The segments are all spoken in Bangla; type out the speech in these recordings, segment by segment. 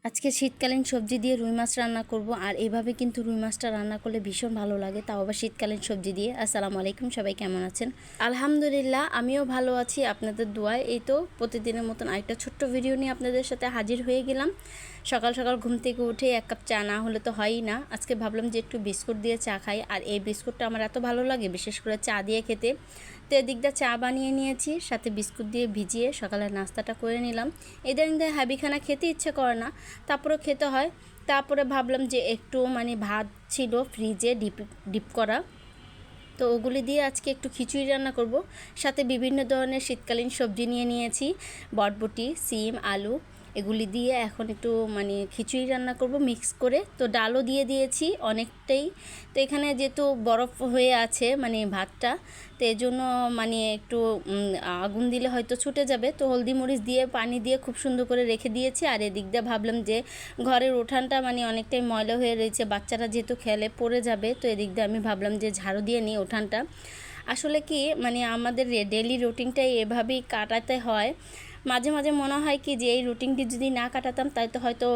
আজকে শীতকালীন সবজি দিয়ে রুই মাছ রান্না করব আর এভাবে কিন্তু রুই মাছটা রান্না করলে ভীষণ ভালো লাগে, তাও আবার শীতকালীন সবজি দিয়ে। আসসালামু আলাইকুম, সবাই কেমন আছেন? আলহামদুলিল্লাহ, আমিও ভালো আছি আপনাদের দোয়ায়। এই তো প্রতিদিনের মতন আরেকটা ছোট্ট ভিডিও নিয়ে আপনাদের সাথে হাজির হয়ে গেলাম। সকাল সকাল ঘুম থেকে উঠে এক কাপ চা না হলে তো হয়ই না। আজকে ভাবলাম যে একটু বিস্কুট দিয়ে চা খাই, আর এই বিস্কুটটা আমার এত ভালো লাগে, বিশেষ করে চা দিয়ে খেতে। তো এদিকটা চা বানিয়ে নিয়েছি, সাথে বিস্কুট দিয়ে ভিজিয়ে সকালের নাস্তাটা করে নিলাম। ইদানিং হ্যাবিখানা খেতে ইচ্ছে করে না, তারপরে খেতে হয়। তারপরে ভাবলাম যে একটু ভাত ছিল ফ্রিজে ডিপ করা, তো ওগুলি দিয়ে আজকে একটু খিচুড়ি রান্না করব। সাথে বিভিন্ন ধরনের শীতকালীন সবজি নিয়ে নিয়েছি, বটবটি, সিম, আলু, এগুলি দিয়ে এখন একটু খিচুড়ি রান্না করব মিক্স করে। তো ডালও দিয়ে দিয়েছি অনেকটাই। তো এখানে যেহেতু বরফ হয়ে আছে ভাতটা, তো এই জন্য একটু আগুন দিলে হয়তো ছুটে যাবে। তো হলদি মরিচ দিয়ে পানি দিয়ে খুব সুন্দর করে রেখে দিয়েছি। আর এদিক দিয়ে ভাবলাম যে ঘরের উঠানটা অনেকটাই ময়লা হয়ে রয়েছে, বাচ্চারা যেহেতু খেলে পড়ে যাবে, তো এদিক দিয়ে আমি ভাবলাম যে ঝাড়ু দিয়ে নিই উঠানটা। আসলে কি আমাদের ডেলি রুটিনটাই এভাবেই কাটাতে হয়। মাঝে মাঝে মনে হয় কি যে এই রুটিনটি যদি না কাটাতাম তাই তো হয়তো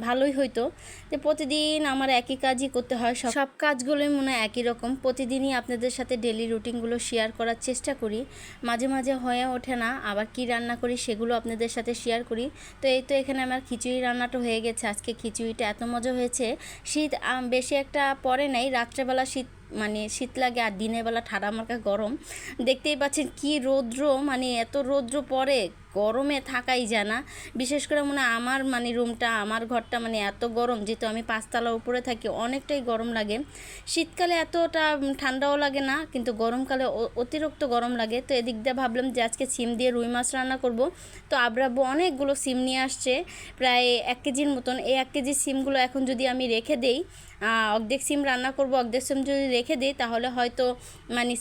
ভালোই হইতো। যে প্রতিদিন আমার একই কাজই করতে হয়, সব কাজগুলোই মনে হয় একই রকম। প্রতিদিনই আপনাদের সাথে ডেলি রুটিনগুলো শেয়ার করার চেষ্টা করি, মাঝে মাঝে হয়ে ওঠে না। আবার কি রান্না করি সেগুলো আপনাদের সাথে শেয়ার করি। তো এই তো এখানে আমার খিচুড়ি রান্নাটা হয়ে গেছে। আজকে খিচুড়িটা এত মজা হয়েছে, শীত বেশি একটা পড়ে নাই, রাত্রেবেলা শীত লাগে আর দিনের বেলা ঠাডা মার্কা গরম। দেখতেই পাচ্ছেন কি রৌদ্র, এত রৌদ্র পড়ে, গরমে থাকাই যায় না। বিশেষ করে আমার রুমটা, আমার ঘরটা এত গরম, যেহেতু আমি 5তলার উপরে থাকি, অনেকটাই গরম লাগে। শীতকালে এতটা ঠান্ডাও লাগে না, কিন্তু গরমকালে অতিরিক্ত গরম লাগে। তো এদিক দিয়ে ভাবলাম যে আজকে সিম দিয়ে রুই মাছ রান্না করব। তো আব্বু অনেকগুলো সিম নিয়ে আসছে, প্রায় 1 কেজির মতন। এই 1 কেজি সিমগুলো এখন যদি আমি রেখে দেই, অর্ধেক সিম রান্না করব, অর্ধেক সিম যদি রেখে দিই তাহলে হয়তো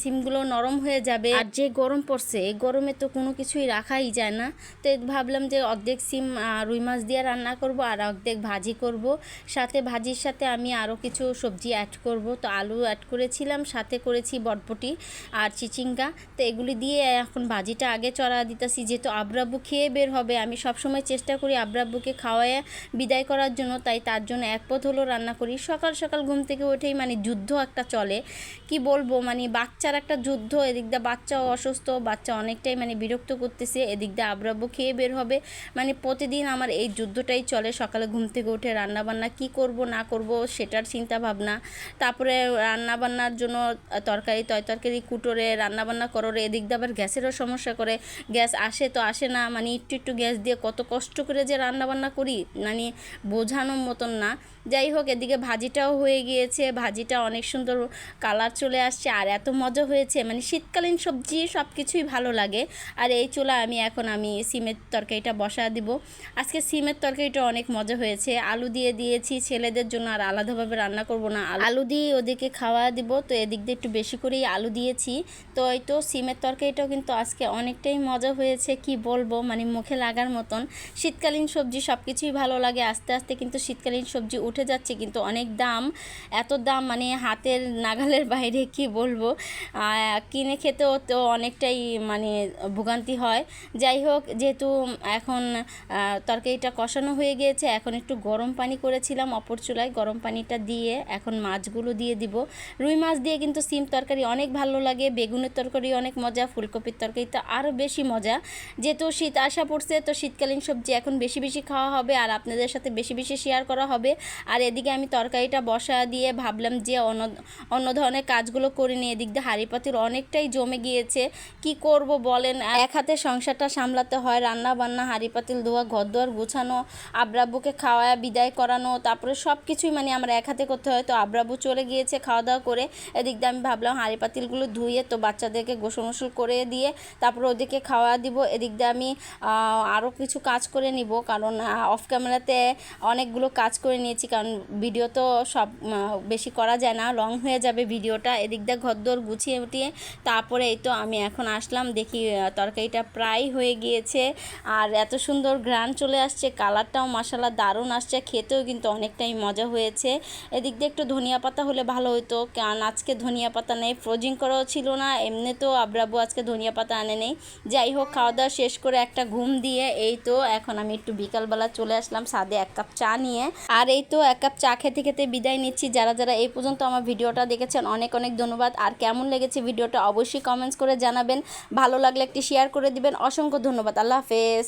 সিমগুলো নরম হয়ে যাবে। আর যে গরম পড়ছে, এই গরমে তো কোনো কিছুই রাখাই যায় না। তো ভাবলাম যে অর্ধেক সিম রুই মাছ দিয়ে রান্না করব আর অর্ধেক ভাজি করব। সাথে ভাজির সাথে আমি আরও কিছু সবজি অ্যাড করব। তো আলু অ্যাড করেছিলাম, সাথে করেছি বটবটি আর চিচিঙ্গা। তো এগুলি দিয়ে এখন ভাজিটা আগে চড়া দিতেছি, যেহেতু আব্বু খেয়ে বের হবে। আমি সবসময় চেষ্টা করি আব্বুকে খাওয়ায় বিদায় করার জন্য, তাই তার জন্য এক পথ হলো রান্না করি। সকাল সকাল ঘুম থেকে উঠেই যুদ্ধ একটা চলে, কি বলবো, বাচ্চার একটা যুদ্ধ। এদিক দিয়ে বাচ্চাও অসুস্থ, বাচ্চা অনেকটাই বিরক্ত করতেছে, এদিক দিয়ে আব্বু খেয়ে বের হবে। প্রতিদিন আমার এই যুদ্ধটাই চলে। সকালে ঘুম থেকে উঠে রান্নাবান্না কি করব না করব সেটার চিন্তা ভাবনা, তারপরে রান্নাবান্নার জন্য তরকারি কুটোরে রান্নাবান্না করো। এদিক দিয়ে আবার গ্যাসেরও সমস্যা করে, গ্যাস আসে তো আসে না, একটু গ্যাস দিয়ে কত কষ্ট করে যে রান্নাবান্না করি, বোঝানোর মতন না। যাই হোক, এদিকে ভাজিটাও হয়ে গিয়েছে, ভাজিটা অনেক সুন্দর কালার চলে আসছে আর এত মজা হয়েছে। শীতকালীন সবজি সব কিছুই ভালো লাগে। আর এই চুলা আমি সিমের তরকারিটা বসা দিব। আজকে সিমের তরকারিটা অনেক মজা হয়েছে, আলু দিয়ে দিয়েছি ছেলেদের জন্য, আর আলাদাভাবে রান্না করব না, আলু দিয়ে ওদেরকে খাওয়া দিব। তো এদিক দিয়ে একটু বেশি করেই আলু দিয়েছি। তো এই তো সিমের তরকারিটাও কিন্তু আজকে অনেকটাই মজা হয়েছে, কি বলবো, মুখে লাগার মতন। শীতকালীন সবজি সব কিছুই ভালো লাগে। আস্তে আস্তে কিন্তু শীতকালীন সবজি উঠে যাচ্ছে, কিন্তু অনেক দাম, এত দাম হাতের নাগালের বাইরে, কি বলবো। কিনে খেতেও তো অনেকটাই ভোগান্তি হয়। যাই হোক, যেহেতু এখন তরকারিটা কষানো হয়ে গিয়েছে, এখন একটু গরম পানি করেছিলাম অপর চুলায়, গরম পানিটা দিয়ে এখন মাছগুলো দিয়ে দিব। রুই মাছ দিয়ে কিন্তু সিম তরকারি অনেক ভালো লাগে, বেগুনের তরকারি অনেক মজা, ফুলকপির তরকারি তো আরও বেশি মজা। যেহেতু শীত আসা পড়ছে, তো শীতকালীন সবজি এখন বেশি বেশি খাওয়া হবে আর আপনাদের সাথে বেশি বেশি শেয়ার করা হবে। আর এদিকে আমি তরকারিটা বসা দিয়ে ভাবলাম যে অন্য ধরনের কাজগুলো করে নিই। এদিক দিয়ে হাঁড়ি পাতিল অনেকটাই জমে গিয়েছে, কি করব বলেন। এক হাতে সংসারটা সামলাতে হয়, রান্না বান্না, হাঁড়ি পাতিল ধোয়া, ঘর দুয়ার গোছানো, আব্বুকে খাওয়া বিদায় করানো, তারপরে সব কিছুই আমার এক হাতে করতে হয়। তো আব্বু চলে গিয়েছে খাওয়া দাওয়া করে। এদিক দিয়ে আমি ভাবলাম হাঁড়ি পাতিলগুলো ধুয়ে তো বাচ্চাদেরকে গোসল মোসল করে দিয়ে তারপরে ওদেরকে খাওয়া দিব। এদিক দিয়ে আমি আরও কিছু কাজ করে নিব, কারণ অফ ক্যামেরাতে অনেকগুলো কাজ করে নিয়েছি, কারণ ভিডিও তো সব বেশি করা যায় না, লং হয়ে যাবে ভিডিওটা। এদিক দিয়ে ঘরদোর গুছিয়ে উঠিয়ে তারপরে এই তো আমি এখন আসলাম, দেখি তরকারিটা প্রায় হয়ে গিয়েছে আর এত সুন্দর ঘ্রাণ চলে আসছে, কালারটাও মাশাআল্লাহ দারুণ আসছে, খেতেও কিন্তু অনেকটাই মজা হয়েছে। এদিক দিয়ে একটু ধনিয়া পাতা হলে ভালো হতো, কারণ আজকে ধনিয়া পাতা নেই, ফ্রোজিং করাও ছিল না, এমনিতেও আব্রাবু আজকে ধনিয়া পাতা আনে নেই। যাই হোক, খাওয়া দাওয়া শেষ করে একটা ঘুম দিয়ে এই তো এখন আমি একটু বিকালবেলা চলে আসলাম ছাদে 1 কাপ চা নিয়ে। আর এই তো 1 কাপ চা খেতে খেতে বিদায় নিচ্ছি। যারা যারা এই পর্যন্ত আমার ভিডিওটা দেখেছেন অনেক অনেক ধন্যবাদ। আর কেমন লেগেছে ভিডিওটা অবশ্যই কমেন্টস করে জানাবেন, ভালো লাগলে একটি শেয়ার করে দিবেন। অসংখ্য ধন্যবাদ। আল্লাহ হাফেজ।